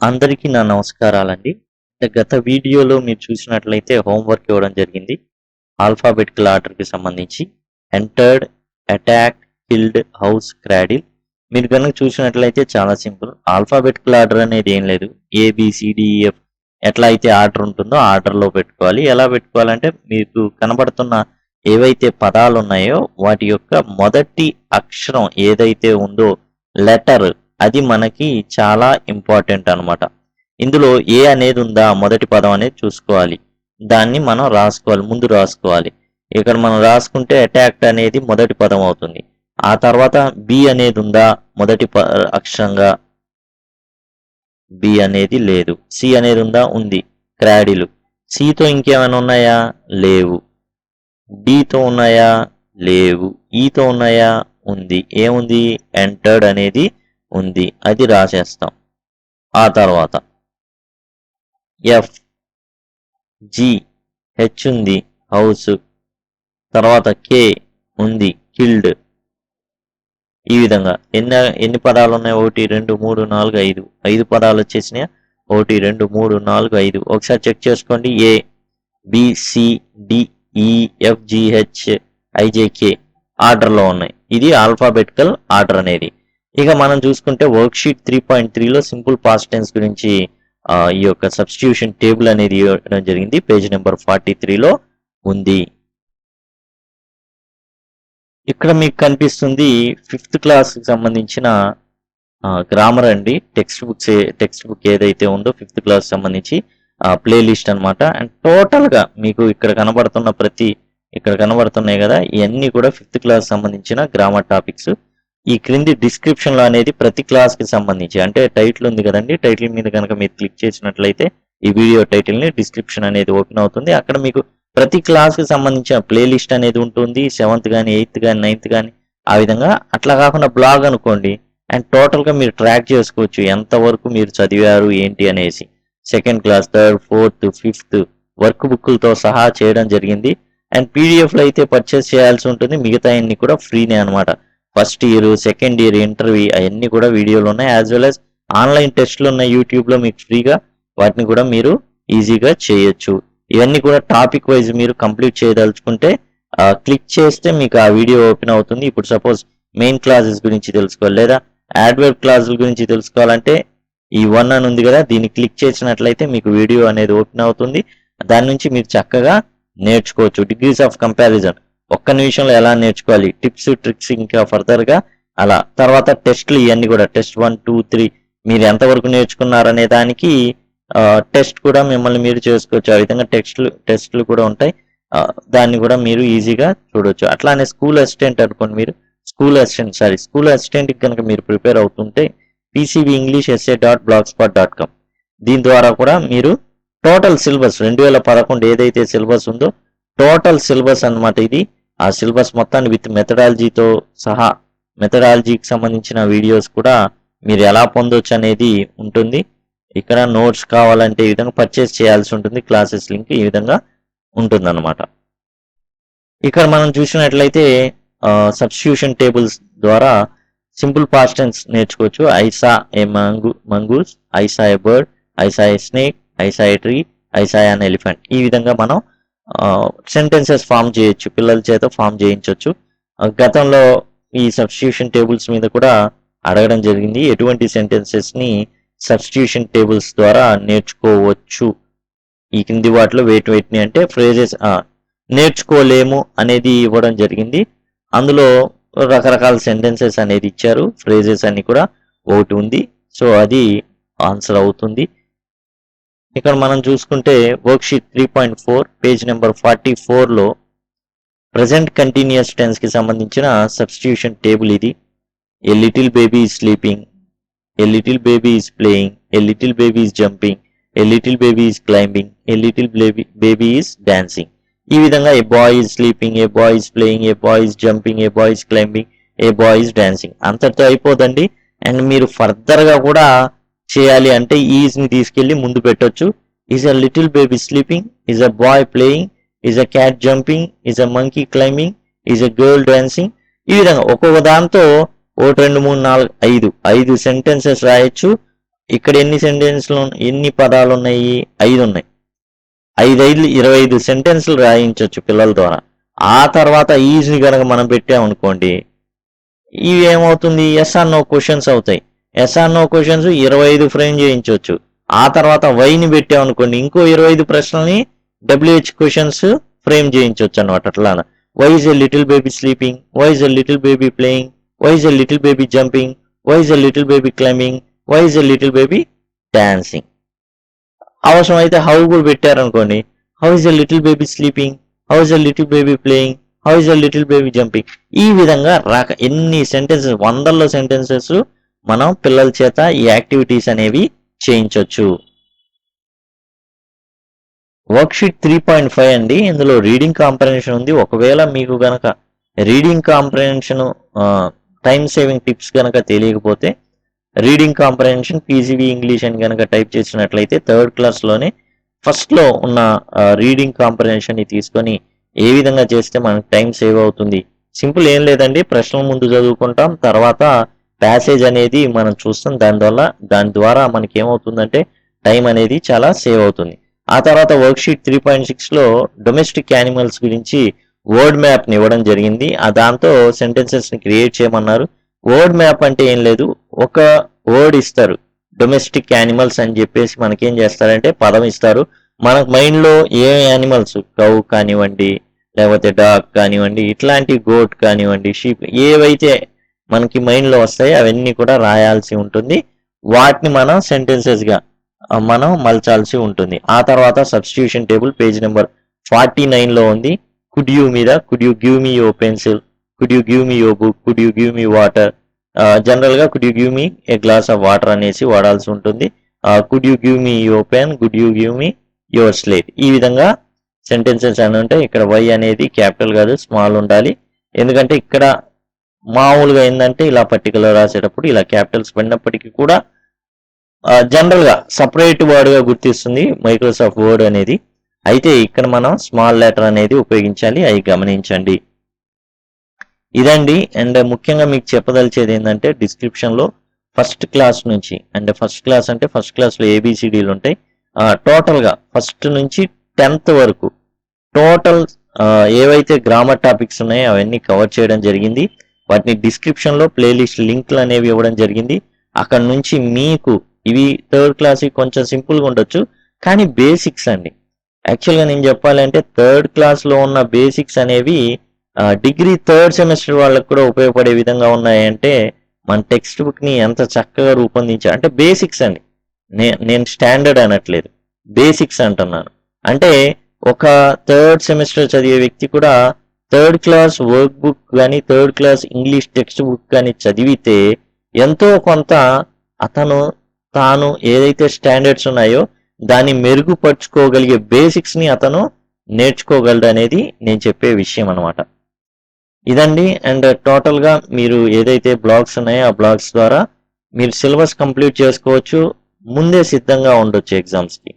అందరికీ నా నమస్కారాలండి. గత వీడియోలో మీరు చూసినట్లయితే హోంవర్క్ ఇవ్వడం జరిగింది. ఆల్ఫాబెటికల్ ఆర్డర్‌కి సంబంధించి entered, attacked, killed, house, cradle. మీరు గనుక చూసినట్లయితే చాలా సింపుల్. ఆల్ఫాబెటికల్ ఆర్డర్ అనేది ఏం లేదు. ఏబిసిడిఈఎఫ్ ఎట్లా అయితే ఆర్డర్ ఉంటుందో ఆ ఆర్డర్‌లో పెట్టుకోవాలి. ఎలా పెట్టుకోవాలంటే మీకు కనబడుతున్న ఏవైతే పదాలు ఉన్నాయో వాటి యొక్క మొదటి అక్షరం ఏదైతే ఉందో లెటర్ అది మనకి చాలా ఇంపార్టెంట్ అన్నమాట. ఇందులో ఏ అనేది ఉందా మొదటి పదం అనేది చూసుకోవాలి. దాన్ని మనం రాసుకోవాలి. ముందు రాసుకోవాలి. ఇక్కడ మనం రాసుకుంటే అటాక్డ్ అనేది మొదటి పదం అవుతుంది. ఆ తర్వాత బి అనేది ఉందా మొదటి అక్షరంగా? బి అనేది లేదు. సి అనేది ఉందా? ఉంది. క్రాడిలు. సితో ఇంకేమైనా ఉన్నాయా? లేవు. డితో ఉన్నాయా? లేవు. ఈతో ఉన్నాయా? ఉంది. ఏముంది? ఎంటర్డ్ అనేది ఉంది. అది రాసేస్తాం. ఆ తర్వాత ఎఫ్, జి, హెచ్ ఉంది. హౌస్. తర్వాత కే ఉంది. కిల్డ్. ఈ విధంగా ఎన్ని పదాలు ఉన్నాయి? 1 2 3 4 5. 5 పదాలు వచ్చేసినాయి. 1 2 3 4 5. ఒకసారి చెక్ చేసుకోండి. A, B, C, D, E, F, G, H, I J K ఆర్డర్లో ఉన్నాయి. ఇది ఆల్ఫాబెటికల్ ఆర్డర్ అనేది. ఇక మనం చూసుకుంటే వర్క్ షీట్ 3.3లో సింపుల్ పాస్ట్ టెన్స్ గురించి ఈ యొక్క సబ్స్టిట్యూషన్ టేబుల్ అనేది ఇవ్వడం జరిగింది. పేజ్ నెంబర్ 43లో ఉంది. ఇక్కడ మీకు కనిపిస్తుంది 5th క్లాస్కి సంబంధించిన గ్రామర్ అండి. టెక్స్ట్ బుక్ ఏదైతే ఉందో 5th క్లాస్ సంబంధించి ప్లేలిస్ట్ అనమాట. అండ్ టోటల్గా మీకు ఇక్కడ కనబడుతున్నాయి కదా, ఇవన్నీ కూడా 5th క్లాస్ సంబంధించిన గ్రామర్ టాపిక్స్. ఈ క్రింది డిస్క్రిప్షన్లో అనేది ప్రతి క్లాస్కి సంబంధించి, అంటే టైటిల్ ఉంది కదండి, టైటిల్ మీద కనుక మీరు క్లిక్ చేసినట్లయితే ఈ వీడియో టైటిల్ని డిస్క్రిప్షన్ అనేది ఓపెన్ అవుతుంది. అక్కడ మీకు ప్రతి క్లాస్కి సంబంధించిన ప్లేలిస్ట్ అనేది ఉంటుంది. 7th కానీ 8th కానీ 9th కానీ ఆ విధంగా. అట్లా కాకుండా బ్లాగ్ అనుకోండి, అండ్ టోటల్గా మీరు ట్రాక్ చేసుకోవచ్చు ఎంతవరకు మీరు చదివారు ఏంటి అనేసి. 2nd class, 3rd, 4th, 5th work బుక్లతో సహా చేయడం జరిగింది. అండ్ పీడిఎఫ్లో అయితే పర్చేస్ చేయాల్సి ఉంటుంది. మిగతా అన్ని కూడా ఫ్రీనే అనమాట. First year, second year, interview అవన్నీ కూడా వీడియోలు ఉన్నాయి. యాజ్ వెల్ యాజ్ ఆన్లైన్ టెస్ట్లు ఉన్నాయి యూట్యూబ్లో మీకు ఫ్రీగా. వాటిని కూడా మీరు ఈజీగా చేయొచ్చు. ఇవన్నీ కూడా టాపిక్ వైజ్ మీరు కంప్లీట్ చేయదలుచుకుంటే క్లిక్ చేస్తే మీకు ఆ వీడియో ఓపెన్ అవుతుంది. ఇప్పుడు సపోజ్ మెయిన్ క్లాసెస్ గురించి తెలుసుకోవాలి, లేదా యాడ్వర్బ్ క్లాసుల గురించి తెలుసుకోవాలంటే ఈ 1 అని ఉంది కదా, దీన్ని క్లిక్ చేసినట్లయితే మీకు వీడియో అనేది ఓపెన్ అవుతుంది. దాని నుంచి మీరు చక్కగా నేర్చుకోవచ్చు. డిగ్రీస్ ఆఫ్ కంపారిజన్ ఒక్క నిమిషంలో ఎలా నేర్చుకోవాలి, టిప్స్ ట్రిక్స్ ఇంకా ఫర్దర్గా అలా. తర్వాత టెస్ట్లు ఇవన్నీ కూడా టెస్ట్ 1 2 3 మీరు ఎంతవరకు నేర్చుకున్నారనే దానికి టెస్ట్ కూడా మిమ్మల్ని మీరు చేసుకోవచ్చు. ఆ విధంగా టెస్ట్లు కూడా ఉంటాయి. దాన్ని కూడా మీరు ఈజీగా చూడవచ్చు. అట్లానే స్కూల్ అసిస్టెంట్ అనుకోండి, మీరు స్కూల్ అసిస్టెంట్కి కనుక మీరు ప్రిపేర్ అవుతుంటే pcbenglishessay.blogspot.com దీని ద్వారా కూడా మీరు టోటల్ సిలబస్ 2011 ఏదైతే సిలబస్ ఉందో టోటల్ సిలబస్ అన్నమాట ఇది. ఆ సిలబస్ మొత్తాన్ని విత్ మెథడాలజీతో సహా, మెథడాలజీకి సంబంధించిన వీడియోస్ కూడా మీరు ఎలా పొందొచ్చు అనేది ఉంటుంది. ఇక్కడ నోట్స్ కావాలంటే ఈ విధంగా పర్చేస్ చేయాల్సి ఉంటుంది. క్లాసెస్ లింక్ ఈ విధంగా ఉంటుందన్నమాట. ఇక్కడ మనం చూసినట్లయితే సబ్స్టిట్యూషన్ టేబుల్స్ ద్వారా సింపుల్ పాస్ట్ టెన్స్ నేర్చుకోవచ్చు. I saw a mongoose, I saw a bird, I saw a snake, I saw a tree, I saw an elephant. ఈ విధంగా మనం సెంటెన్సెస్ ఫామ్ చేయొచ్చు, పిల్లల చేత ఫామ్ చేయించవచ్చు. గతంలో ఈ సబ్స్టిట్యూషన్ టేబుల్స్ మీద కూడా అడగడం జరిగింది, ఎటువంటి సెంటెన్సెస్ని సబ్స్టిట్యూషన్ టేబుల్స్ ద్వారా నేర్చుకోవచ్చు. ఈ కింది వాటిలో వేటిని అంటే ఫ్రేజెస్ నేర్చుకోలేము అనేది ఇవ్వడం జరిగింది. అందులో రకరకాల సెంటెన్సెస్ అనేది ఇచ్చారు. ఫ్రేజెస్ అన్ని కూడా ఒకటి ఉంది. సో అది ఆన్సర్ అవుతుంది. ఇక్కడ మనం చూసుకుంటే వర్క్ షీట్ 3.4 పేజ్ నెంబర్ 44లో ప్రజెంట్ కంటిన్యూస్ టెన్స్ కి సంబంధించిన సబ్స్టిట్యూషన్ టేబుల్ ఇది. A little baby is sleeping, a little baby is playing, a little baby is jumping, a little baby is climbing, a little baby is dancing. ఈ విధంగా a boy is sleeping, a boy is playing, a boy is jumping, a boy is climbing, a boy is dancing. అంతటితో అయిపోదండి. And మీరు ఫర్దర్గా కూడా చేయాలి అంటే ఈజ్ని తీసుకెళ్ళి ముందు పెట్టొచ్చు. Is a little baby sleeping, is a boy playing, is a cat jumping, is a monkey climbing, is a girl dancing. ఈ విధంగా ఒక్కొక్క దాంతో 1 2 3 4 5 సెంటెన్సెస్ రాయొచ్చు. ఇక్కడ ఎన్ని పదాలు ఉన్నాయి? 5 ఉన్నాయి. 25 సెంటెన్స్లు రాయించవచ్చు పిల్లల ద్వారా. ఆ తర్వాత ఈజీ కనుక మనం పెట్టామనుకోండి, ఇవి ఏమవుతుంది, ఎస్ ఆర్ నో క్వశ్చన్స్ అవుతాయి. Yes or no questions 25 frame చేయించవచ్చు. ఆ తర్వాత వైని పెట్టామనుకోండి, ఇంకో 25 ప్రశ్నల్ని WH క్వశ్చన్స్ ఫ్రేమ్ చేయించవచ్చు అనమాట. అట్లా why is a little baby sleeping, why is a little baby playing, why is a little baby jumping, why is a little baby climbing, why is a little baby dancing. అవసరం అయితే how కూడా పెట్టారనుకోండి, how is a little baby sleeping, how is a little baby playing, how is a little baby jumping. ఈ విధంగా ఎన్ని sentences, వందల్లో sentences మనం పిల్లల చేత ఈ యాక్టివిటీస్ అనేవి చేయించవచ్చు. వర్క్షీట్ 3.5 అండి. ఇందులో రీడింగ్ కాంప్రహెన్షన్ ఉంది. ఒకవేళ మీకు గనక reading comprehension time saving tips కనుక తెలియకపోతే రీడింగ్ కాంప్రహెన్షన్ పీజీవీ ఇంగ్లీష్ అని కనుక టైప్ చేసినట్లయితే 3rd క్లాస్లోనే ఫస్ట్లో ఉన్న రీడింగ్ కాంప్రహెన్షన్ని తీసుకొని ఏ విధంగా చేస్తే మనకు టైం సేవ్ అవుతుంది. సింపుల్ ఏం లేదండి, ప్రశ్నల ముందు చదువుకుంటాం, తర్వాత ప్యాసేజ్ అనేది మనం చూస్తాం. దాని ద్వారా మనకి ఏమవుతుందంటే టైం అనేది చాలా సేవ్ అవుతుంది. ఆ తర్వాత వర్క్షీట్ 3.6లో డొమెస్టిక్ యానిమల్స్ గురించి వర్డ్ మ్యాప్ని ఇవ్వడం జరిగింది. దాంతో సెంటెన్సెస్ని క్రియేట్ చేయమన్నారు. వర్డ్ మ్యాప్ అంటే ఏం లేదు, ఒక వర్డ్ ఇస్తారు, డొమెస్టిక్ యానిమల్స్ అని చెప్పేసి మనకేం చేస్తారంటే పదం ఇస్తారు. మనకు మైండ్లో ఏ యానిమల్స్, కౌ కానివ్వండి, లేకపోతే డాగ్ కానివ్వండి, ఇట్లాంటి గోట్ కానివ్వండి, షీప్, ఏవైతే మనకి మైండ్లో వస్తాయో అవన్నీ కూడా రాయాల్సి ఉంటుంది. వాటిని మనం సెంటెన్సెస్గా మనం మలచాల్సి ఉంటుంది. ఆ తర్వాత సబ్స్టిట్యూషన్ టేబుల్ పేజ్ నెంబర్ 49లో ఉంది. కుడ్ యూ మీద could you give me your pencil, could you give me your book, could you give me water. జనరల్గా could you give me a glass of water అనేసి వాడాల్సి ఉంటుంది. Could you give me your pen, could you give me your slate. ఈ విధంగా sentences అని ఉంటాయి. ఇక్కడ why అనేది క్యాపిటల్ కాదు, స్మాల్ ఉండాలి. ఎందుకంటే ఇక్కడ మామూలుగా ఏంటంటే ఇలా పర్టికులర్ రాసేటప్పుడు ఇలా క్యాపిటల్స్ పడినప్పటికీ కూడా జనరల్గా సపరేట్ వర్డ్గా గుర్తిస్తుంది మైక్రోసాఫ్ట్ వర్డ్ అనేది. అయితే ఇక్కడ మనం స్మాల్ లెటర్ అనేది ఉపయోగించాలి, అవి గమనించండి. ఇదండి. అండ్ ముఖ్యంగా మీకు చెప్పదలిచేది ఏంటంటే డిస్క్రిప్షన్లో ఫస్ట్ క్లాస్ నుంచి, అంటే ఫస్ట్ క్లాస్లో ABCDలు ఉంటాయి. టోటల్గా ఫస్ట్ నుంచి 10th వరకు టోటల్ ఏవైతే గ్రామర్ టాపిక్స్ ఉన్నాయో అవన్నీ కవర్ చేయడం జరిగింది. వాటిని డిస్క్రిప్షన్లో ప్లేలిస్ట్ లింక్లు అనేవి ఇవ్వడం జరిగింది. అక్కడ నుంచి మీకు ఇవి 3rd క్లాస్కి కొంచెం సింపుల్గా ఉండొచ్చు, కానీ బేసిక్స్ అండి. యాక్చువల్గా నేను చెప్పాలంటే 3rd క్లాస్లో ఉన్న బేసిక్స్ అనేవి డిగ్రీ 3rd సెమిస్టర్ వాళ్ళకు కూడా ఉపయోగపడే విధంగా ఉన్నాయంటే మన టెక్స్ట్ బుక్ని ఎంత చక్కగా రూపొందించారు అంటే బేసిక్స్ అండి. నేను స్టాండర్డ్ అనట్లేదు, బేసిక్స్ అంటున్నాను. అంటే ఒక 3rd సెమిస్టర్ చదివే వ్యక్తి కూడా 3rd క్లాస్ వర్క్ బుక్ కానీ 3rd class English text book కానీ చదివితే ఎంతో కొంత తాను ఏదైతే స్టాండర్డ్స్ ఉన్నాయో దాన్ని మెరుగుపరుచుకోగలిగే బేసిక్స్ని అతను నేర్చుకోగలడు అనేది నేను చెప్పే విషయం అనమాట. ఇదండి. అండ్ టోటల్గా మీరు ఏదైతే బ్లాగ్స్ ఉన్నాయో ఆ బ్లాగ్స్ ద్వారా మీరు సిలబస్ కంప్లీట్ చేసుకోవచ్చు, ముందే సిద్ధంగా ఉండొచ్చు ఎగ్జామ్స్కి.